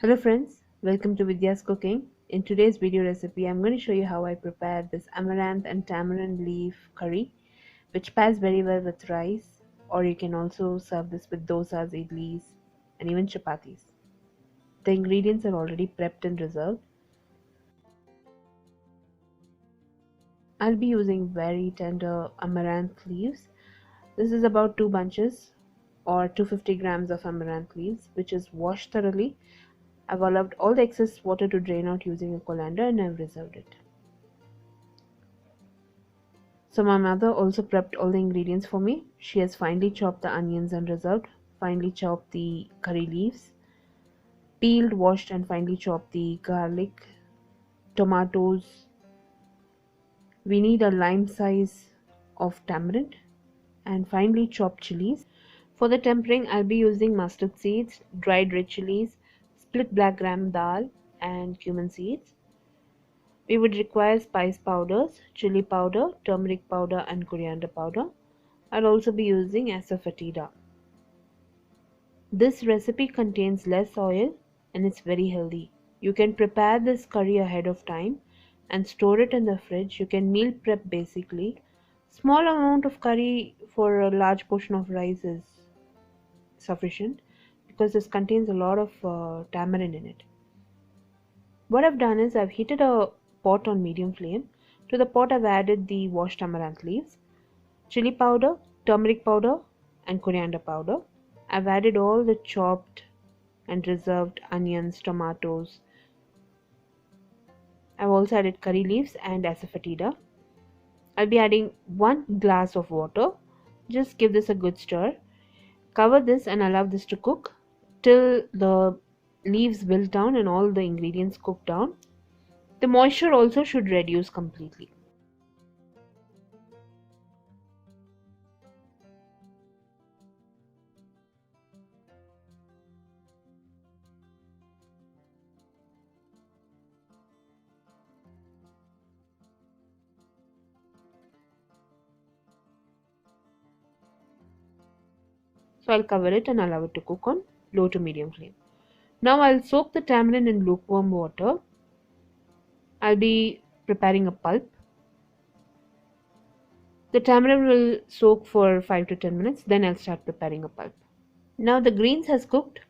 Hello friends, welcome to Vidyascooking. In today's video recipe, I'm going to show you how I prepared this amaranth and tamarind leaf curry, which pairs very well with rice, or you can also serve this with dosas, idlis, and even chapatis. The ingredients are already prepped and reserved. I'll be using very tender amaranth leaves. This is about 2 bunches or 250 grams of amaranth leaves, which is washed thoroughly. I've allowed all the excess water to drain out using a colander and I've reserved it. So my mother also prepped all the ingredients for me. She has finely chopped the onions and reserved, finely chopped the curry leaves, peeled, washed and finely chopped the garlic, tomatoes. We need a lime size of tamarind and finely chopped chilies. For the tempering, I'll be using mustard seeds, dried red chilies, split black gram dal and cumin seeds. We would require spice powders, chili powder, turmeric powder and coriander powder. I'll also be using asafoetida. This recipe contains less oil and it's very healthy. You can prepare this curry ahead of time and store it in the fridge. You can meal prep basically. Small amount of curry for a large portion of rice is sufficient because this contains a lot of tamarind in it. What I've done is I've heated a pot on medium flame. To the pot I've added the washed amaranth leaves, chili powder, turmeric powder and coriander powder. I've added all the chopped and reserved onions, tomatoes. I've also added curry leaves and asafoetida. I'll be adding 1 glass of water. Just give this a good stir. Cover this and allow this to cook till the leaves wilt down and all the ingredients cook down. The moisture also should reduce completely. So I'll cover it and allow it to cook on low to medium flame. Now I'll soak the tamarind in lukewarm water. I'll be preparing a pulp. The tamarind will soak for 5 to 10 minutes, then I'll start preparing a pulp. Now the greens has cooked.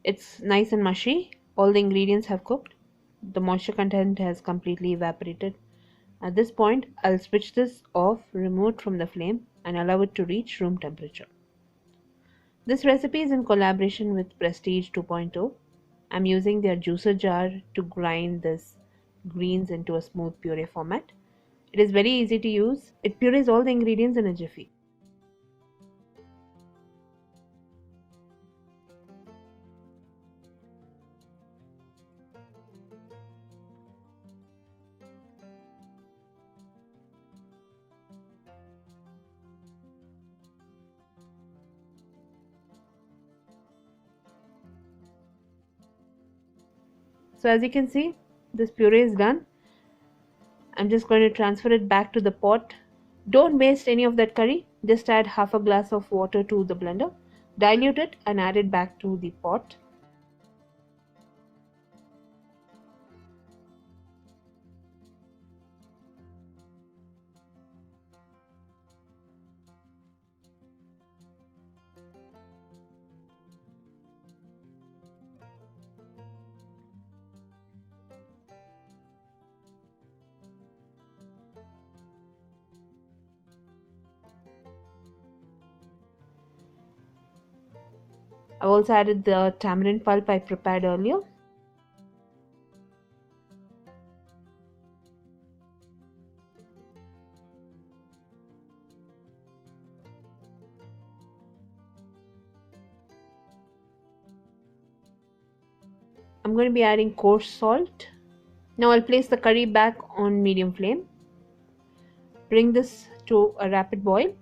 It's nice and mushy. All the ingredients have cooked. The moisture content has completely evaporated. At this point, I'll switch this off, remove it from the flame and allow it to reach room temperature. This recipe is in collaboration with Prestige 2.0. I'm using their juicer jar to grind this greens into a smooth puree format. It is very easy to use. It purees all the ingredients in a jiffy. So as you can see, this puree is done. I'm just going to transfer it back to the pot. Don't waste any of that curry. Just add half a glass of water to the blender. Dilute it and add it back to the pot. I've also added the tamarind pulp I prepared earlier. I'm going to be adding coarse salt. Now I'll place the curry back on medium flame. Bring this to a rapid boil.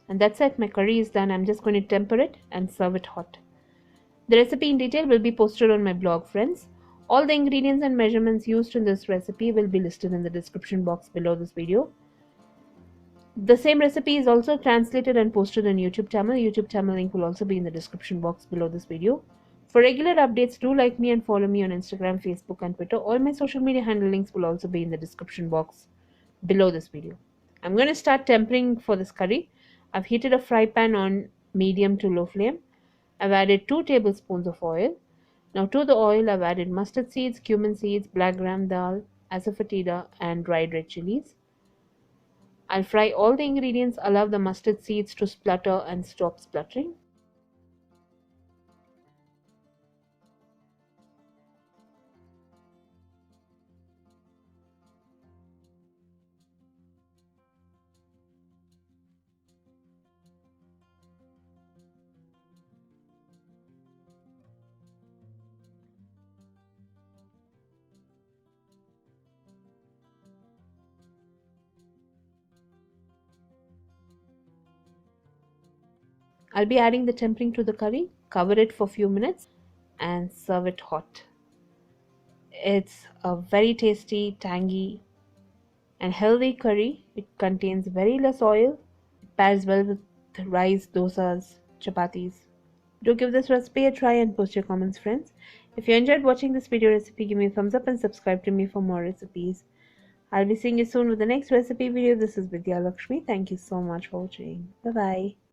And that's it, my curry is done. I'm just going to temper it and serve it hot. The recipe in detail will be posted on my blog, friends. All the ingredients and measurements used in this recipe will be listed in the description box below this video. The same recipe is also translated and posted on YouTube channel. YouTube channel link will also be in the description box below this video. For regular updates, do like me and follow me on Instagram, Facebook and Twitter. All my social media handle links will also be in the description box below this video. I'm going to start tempering for this curry. I've heated a fry pan on medium to low flame. I've added 2 tablespoons of oil. Now to the oil I've added mustard seeds, cumin seeds, black gram dal, asafoetida and dried red chillies. I'll fry all the ingredients, allow the mustard seeds to splutter and stop spluttering. I'll be adding the tempering to the curry, cover it for a few minutes and serve it hot. It's a very tasty, tangy and healthy curry. It contains very less oil. It pairs well with rice, dosas, chapatis. Do give this recipe a try and post your comments, friends. If you enjoyed watching this video recipe, give me a thumbs up and subscribe to me for more recipes. I'll be seeing you soon with the next recipe video. This is Vidya Lakshmi. Thank you so much for watching. Bye bye.